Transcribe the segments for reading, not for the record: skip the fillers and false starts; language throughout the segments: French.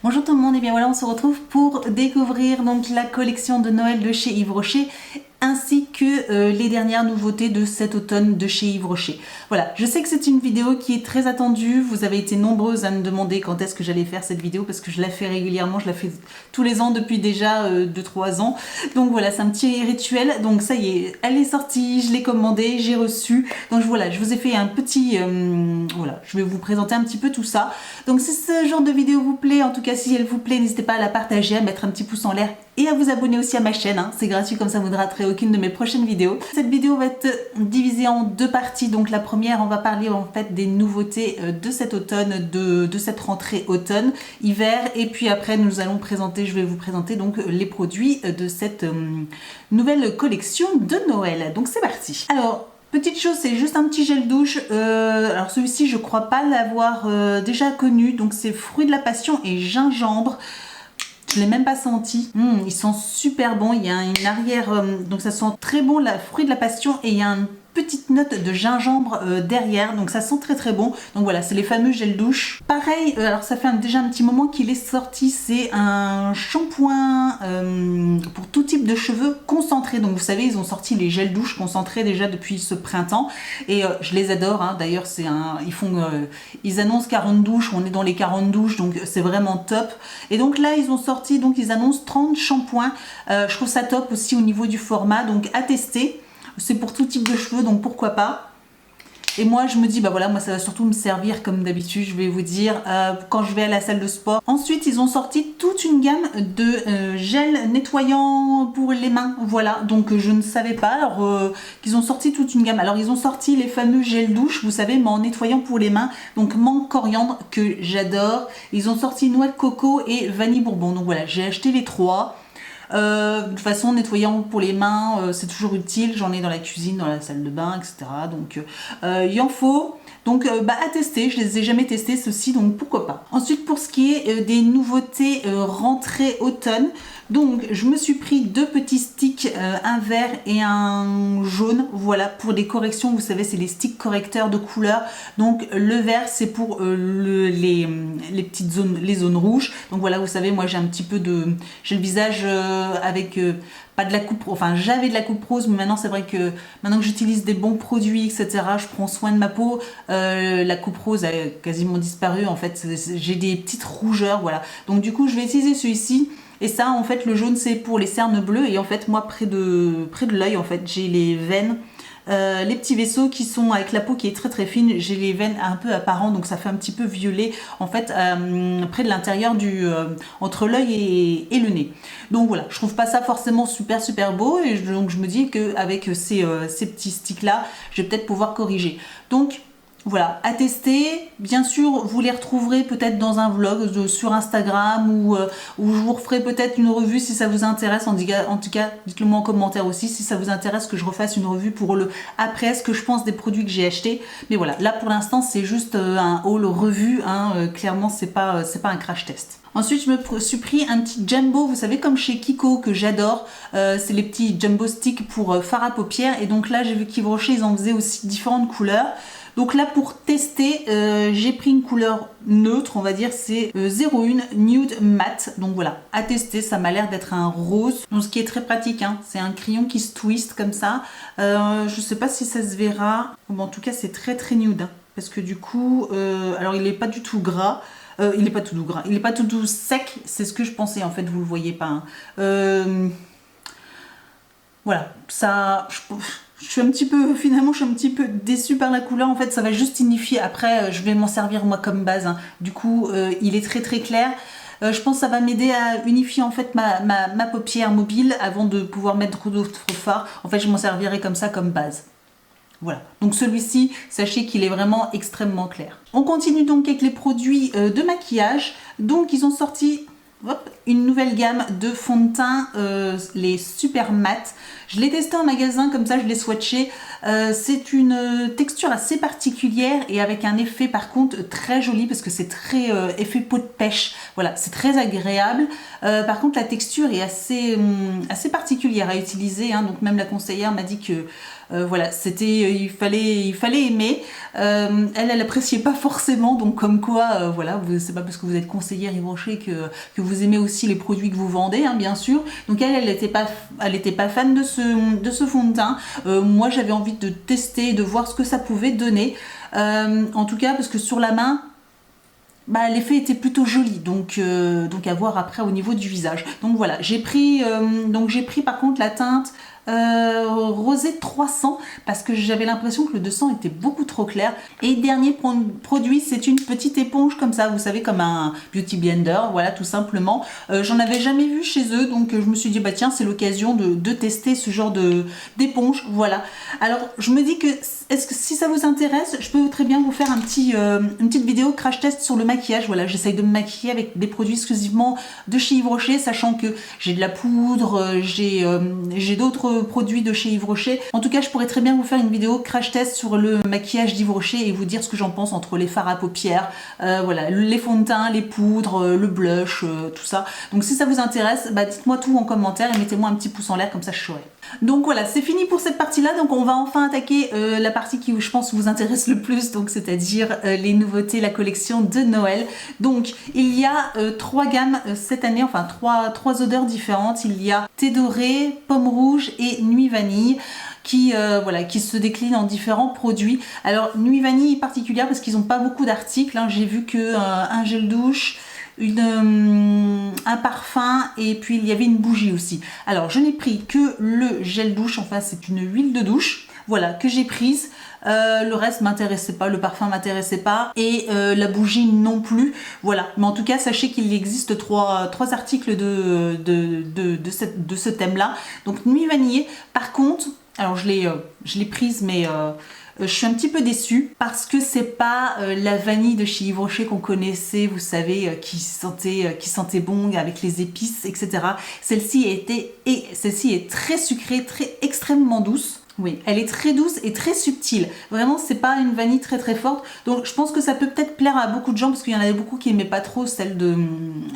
Bonjour tout le monde, et bien voilà, on se retrouve pour découvrir donc la collection de Noël de chez Yves Rocher ainsi que les dernières nouveautés de cet automne de chez Yves Rocher. Voilà, je sais que c'est une vidéo qui est très attendue, vous avez été nombreuses à me demander quand est-ce que j'allais faire cette vidéo parce que je la fais régulièrement, je la fais tous les ans depuis déjà 2-3 ans. Donc voilà, c'est un petit rituel, donc ça y est, elle est sortie, je l'ai commandée, j'ai reçu. Donc voilà, je vous ai fait un petit... voilà, je vais vous présenter un petit peu tout ça. Donc si ce genre de vidéo vous plaît, en tout cas si elle vous plaît, n'hésitez pas à la partager, à mettre un petit pouce en l'air et à vous abonner aussi à ma chaîne, hein. C'est gratuit, comme ça vous ne raterez aucune de mes prochaines vidéos. Cette vidéo va être divisée en deux parties. Donc la première, on va parler en fait des nouveautés de cet automne, de cette rentrée automne-hiver, et puis après nous allons présenter, je vais vous présenter donc les produits de cette nouvelle collection de Noël. Donc c'est parti. Alors, petite chose, c'est juste un petit gel douche. Alors celui-ci, je crois pas l'avoir déjà connu. Donc c'est fruits de la passion et gingembre. Je l'ai même pas senti. Ils sont super bons. Il y a une arrière, donc ça sent très bon, la fruit de la passion, et il y a une petite note de gingembre derrière, donc ça sent très très bon. Donc voilà, c'est les fameux gel douche. Pareil, alors ça fait déjà un petit moment qu'il est sorti, c'est un shampoing pour tout type de cheveux concentré. Donc vous savez, ils ont sorti les gels douche concentrés déjà depuis ce printemps, et je les adore, hein. D'ailleurs c'est ils annoncent 40 douches, on est dans les 40 douches, donc c'est vraiment top. Et donc là ils ont sorti, donc ils annoncent 30 shampoings. Je trouve ça top aussi au niveau du format, donc à tester. C'est pour tout type de cheveux, donc pourquoi pas. Et moi je me dis, bah voilà, moi ça va surtout me servir comme d'habitude, je vais vous dire, quand je vais à la salle de sport. Ensuite ils ont sorti toute une gamme de gel nettoyant pour les mains, voilà. Donc je ne savais pas alors qu'ils ont sorti toute une gamme. Alors ils ont sorti les fameux gels douche, vous savez, mais en nettoyant pour les mains. Donc menthe coriandre, que j'adore. Ils ont sorti noix de coco et vanille bourbon. Donc voilà, j'ai acheté les trois. De toute façon, nettoyant pour les mains, c'est toujours utile. J'en ai dans la cuisine, dans la salle de bain, etc. Donc il en faut. Donc à tester, je les ai jamais testés ceux-ci, donc pourquoi pas. Ensuite, pour ce qui est des nouveautés rentrée automne, donc je me suis pris deux petits sticks, un vert et un jaune, voilà, pour des corrections. Vous savez, c'est les sticks correcteurs de couleur. Donc le vert, c'est pour les petites zones, les zones rouges. Donc voilà, vous savez, moi j'ai un petit peu j'ai le visage avec pas de la coupe, enfin j'avais de la coupe rose, mais maintenant c'est vrai que maintenant que j'utilise des bons produits, etc., je prends soin de ma peau, la coupe rose a quasiment disparu, en fait j'ai des petites rougeurs, voilà. Donc du coup je vais utiliser celui-ci. Et ça, en fait, le jaune, c'est pour les cernes bleues. Et en fait, moi, près de l'œil, en fait, j'ai les veines, les petits vaisseaux qui sont avec la peau qui est très très fine. J'ai les veines un peu apparentes, donc ça fait un petit peu violet, en fait, près de l'intérieur entre l'œil et le nez. Donc voilà, je trouve pas ça forcément super super beau. Et donc je me dis qu'avec ces petits sticks-là, je vais peut-être pouvoir corriger. Donc... voilà, à tester. Bien sûr, vous les retrouverez peut-être dans un vlog sur Instagram ou je vous referai peut-être une revue si ça vous intéresse. En tout cas, dites-le moi en commentaire aussi si ça vous intéresse que je refasse une revue pour le après, ce que je pense des produits que j'ai achetés. Mais voilà, là pour l'instant, c'est juste un haul revue, hein. Clairement, c'est pas un crash test. Ensuite, je me suis pris un petit jumbo, vous savez, comme chez Kiko, que j'adore. C'est les petits jumbo sticks pour fard à paupières. Et donc là, j'ai vu qu'Yves Rocher, ils en faisaient aussi différentes couleurs. Donc là, pour tester, j'ai pris une couleur neutre, on va dire, c'est 01 Nude Matte. Donc voilà, à tester, ça m'a l'air d'être un rose. Donc ce qui est très pratique, hein, c'est un crayon qui se twist comme ça. Je sais pas si ça se verra. Bon, en tout cas, c'est très très nude, hein, parce que du coup, alors il n'est pas du tout gras. Il n'est pas tout doux gras, il n'est pas tout doux sec, c'est ce que je pensais, en fait, vous le voyez pas, hein. Voilà, ça... je suis un petit peu déçue par la couleur. En fait, ça va juste signifier, après je vais m'en servir moi comme base, hein. Du coup il est très très clair. Je pense que ça va m'aider à unifier en fait ma paupière mobile avant de pouvoir mettre d'autres fards. En fait, je m'en servirai comme ça comme base. Voilà, donc celui-ci, sachez qu'il est vraiment extrêmement clair. On continue donc avec les produits de maquillage. Donc ils ont sorti... hop, une nouvelle gamme de fond de teint, les super mat. Je l'ai testé en magasin, comme ça je l'ai swatché. C'est une texture assez particulière et avec un effet par contre très joli parce que c'est très effet peau de pêche. Voilà, c'est très agréable. Par contre la texture est assez particulière à utiliser, hein, donc même la conseillère m'a dit que Voilà, c'était, il fallait aimer. Elle appréciait pas forcément, donc comme quoi, voilà, c'est pas parce que vous êtes conseillère Yves Rocher que vous aimez aussi les produits que vous vendez, hein, bien sûr. Donc elle était pas fan de ce fond de teint. Moi, j'avais envie de tester, de voir ce que ça pouvait donner. En tout cas, parce que sur la main, bah, l'effet était plutôt joli, donc à voir après au niveau du visage. Donc voilà, j'ai pris par contre la teinte rosé 300 parce que j'avais l'impression que le 200 était beaucoup trop clair. Et dernier produit, c'est une petite éponge comme ça, vous savez, comme un beauty blender, voilà, tout simplement. J'en avais jamais vu chez eux, donc je me suis dit bah tiens, c'est l'occasion de tester ce genre d'éponge, voilà. Alors je me dis que est-ce que si ça vous intéresse, je peux très bien vous faire une petite vidéo crash test sur le maquillage. Voilà, j'essaye de me maquiller avec des produits exclusivement de chez Yves Rocher, sachant que j'ai de la poudre, j'ai d'autres produits de chez Yves Rocher. En tout cas, je pourrais très bien vous faire une vidéo crash test sur le maquillage d'Yves Rocher et vous dire ce que j'en pense entre les fards à paupières, voilà, les fonds de teint, les poudres, le blush, tout ça. Donc si ça vous intéresse, bah, dites-moi tout en commentaire et mettez-moi un petit pouce en l'air, comme ça je saurai. Donc voilà, c'est fini pour cette partie-là. Donc on va enfin attaquer la partie qui, je pense, vous intéresse le plus, donc c'est-à-dire les nouveautés, la collection de Noël. Donc il y a 3 gammes cette année, enfin 3 odeurs différentes. Il y a thé doré, pomme rouge et nuit vanille qui se déclinent en différents produits. Alors nuit vanille est particulière parce qu'ils n'ont pas beaucoup d'articles, hein. J'ai vu que un gel douche, un parfum et puis il y avait une bougie aussi. Alors je n'ai pris que le gel douche, enfin c'est une huile de douche, voilà, que j'ai prise. Le reste m'intéressait pas, le parfum m'intéressait pas et la bougie non plus, voilà. Mais en tout cas sachez qu'il existe trois articles de ce thème là. Donc nuit vanillée. Par contre, alors je l'ai prise, mais je suis un petit peu déçue parce que c'est pas la vanille de chez Yves Rocher qu'on connaissait, vous savez, qui sentait bon avec les épices, etc. Celle-ci est très sucrée, extrêmement douce. Oui, elle est très douce et très subtile. Vraiment, c'est pas une vanille très forte. Donc, je pense que ça peut peut-être plaire à beaucoup de gens parce qu'il y en avait beaucoup qui aimaient pas trop celle de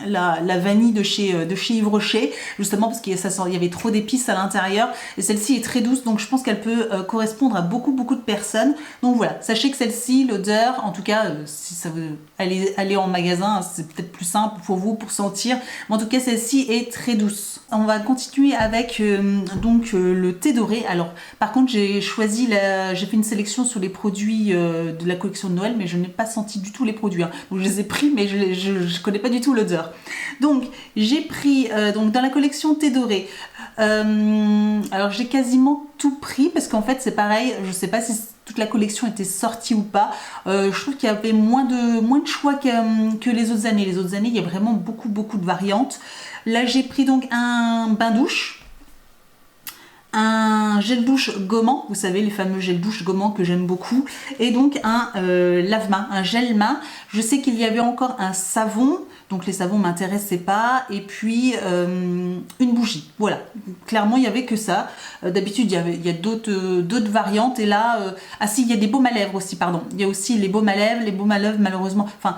la vanille de chez Yves Rocher, justement parce qu'il y avait trop d'épices à l'intérieur. Et celle-ci est très douce, donc je pense qu'elle peut correspondre à beaucoup de personnes. Donc voilà, sachez que celle-ci, l'odeur, en tout cas, si ça veut aller en magasin, c'est peut-être plus simple pour vous pour sentir. Mais en tout cas, celle-ci est très douce. On va continuer avec le thé doré. Alors, par contre, j'ai fait une sélection sur les produits de la collection de Noël, mais je n'ai pas senti du tout les produits, hein. Donc je les ai pris, mais je connais pas du tout l'odeur. Donc j'ai pris dans la collection thé doré. Alors j'ai quasiment tout pris parce qu'en fait c'est pareil, je sais pas si toute la collection était sortie ou pas. Je trouve qu'il y avait moins de choix que les autres années. Les autres années, il y a vraiment beaucoup de variantes. Là, j'ai pris donc un bain douche, un gel douche gommant, vous savez, les fameux gel douche gommant que j'aime beaucoup, et donc un lave-main, un gel main. Je sais qu'il y avait encore un savon, donc les savons m'intéressaient pas, et puis une bougie. Voilà, clairement il y avait que ça. D'habitude il y a d'autres variantes, et là, ah si, il y a des baumes à lèvres aussi, pardon. Il y a aussi les baumes à lèvres malheureusement, enfin,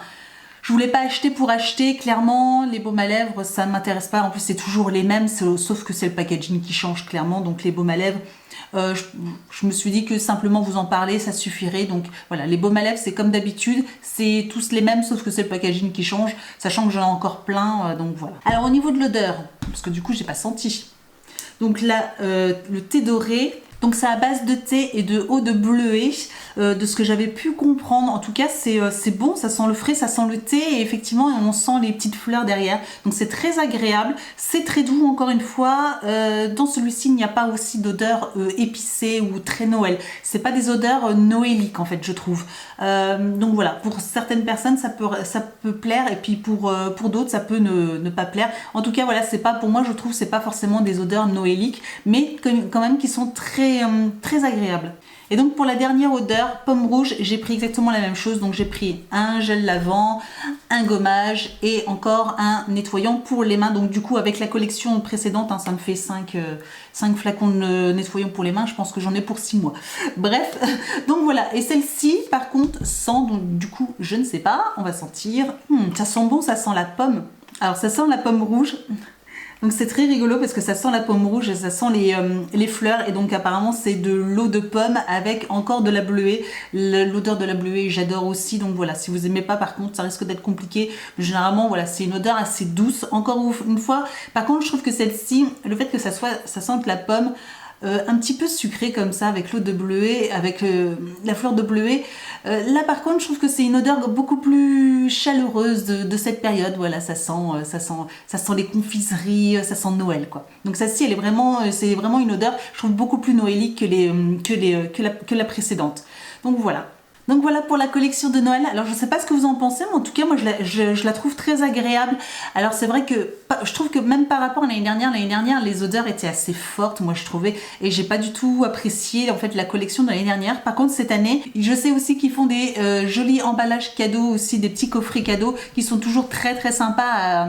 je voulais pas acheter pour acheter, clairement, les baumes à lèvres, ça ne m'intéresse pas. En plus, c'est toujours les mêmes, sauf que c'est le packaging qui change, clairement. Donc, les baumes à lèvres, je me suis dit que simplement vous en parler, ça suffirait. Donc, voilà, les baumes à lèvres, c'est comme d'habitude. C'est tous les mêmes, sauf que c'est le packaging qui change, sachant que j'en ai encore plein. Donc, voilà. Alors, au niveau de l'odeur, parce que du coup, j'ai pas senti. Donc là, le thé doré... Donc c'est à base de thé et de eau de bleuet, de ce que j'avais pu comprendre. En tout cas, c'est bon, ça sent le frais, ça sent le thé et effectivement, on sent les petites fleurs derrière. Donc c'est très agréable, c'est très doux encore une fois. Dans celui-ci, il n'y a pas aussi d'odeur épicée ou très Noël. C'est pas des odeurs noéliques en fait, je trouve. Donc voilà, pour certaines personnes, ça peut plaire et puis pour d'autres, ça peut ne pas plaire. En tout cas, voilà, c'est pas, pour moi, je trouve, c'est pas forcément des odeurs noéliques, mais quand même qui sont très agréable. Et donc pour la dernière odeur, pomme rouge, j'ai pris exactement la même chose. Donc j'ai pris un gel lavant, un gommage et encore un nettoyant pour les mains. Donc du coup avec la collection précédente, hein, ça me fait 5 flacons de nettoyant pour les mains. Je pense que j'en ai pour 6 mois. Bref, donc voilà. Et celle-ci par contre sent, donc du coup je ne sais pas, on va sentir. Ça sent bon, ça sent la pomme. Alors ça sent la pomme rouge. Donc c'est très rigolo parce que ça sent la pomme rouge et ça sent les fleurs, et donc apparemment c'est de l'eau de pomme avec encore de la bleuée. L'odeur de la bleuée j'adore aussi, donc voilà, si vous aimez pas par contre ça risque d'être compliqué. Mais généralement voilà, c'est une odeur assez douce, encore une fois. Par contre je trouve que celle-ci, le fait que ça sente la pomme, un petit peu sucré comme ça avec l'eau de bleuet, avec la fleur de bleuet. Là par contre je trouve que c'est une odeur beaucoup plus chaleureuse de cette période. Voilà, ça sent les confiseries, ça sent Noël quoi. Donc celle-ci elle est vraiment, c'est vraiment une odeur je trouve beaucoup plus noélique que la précédente. Donc voilà. Donc voilà pour la collection de Noël. Alors je sais pas ce que vous en pensez, mais en tout cas moi je la trouve très agréable. Alors c'est vrai que je trouve que même par rapport à l'année dernière les odeurs étaient assez fortes, moi je trouvais, et j'ai pas du tout apprécié en fait la collection de l'année dernière. Par contre cette année, je sais aussi qu'ils font des jolis emballages cadeaux aussi, des petits coffrets cadeaux qui sont toujours très très sympas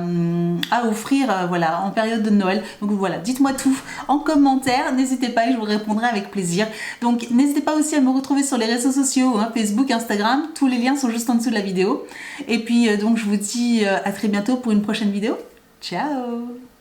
à offrir voilà, en période de Noël. Donc voilà, dites-moi tout en commentaire, n'hésitez pas et je vous répondrai avec plaisir. Donc n'hésitez pas aussi à me retrouver sur les réseaux sociaux, hein, Facebook, Instagram, tous les liens sont juste en dessous de la vidéo. Et puis donc je vous dis à très bientôt pour une prochaine vidéo. Ciao!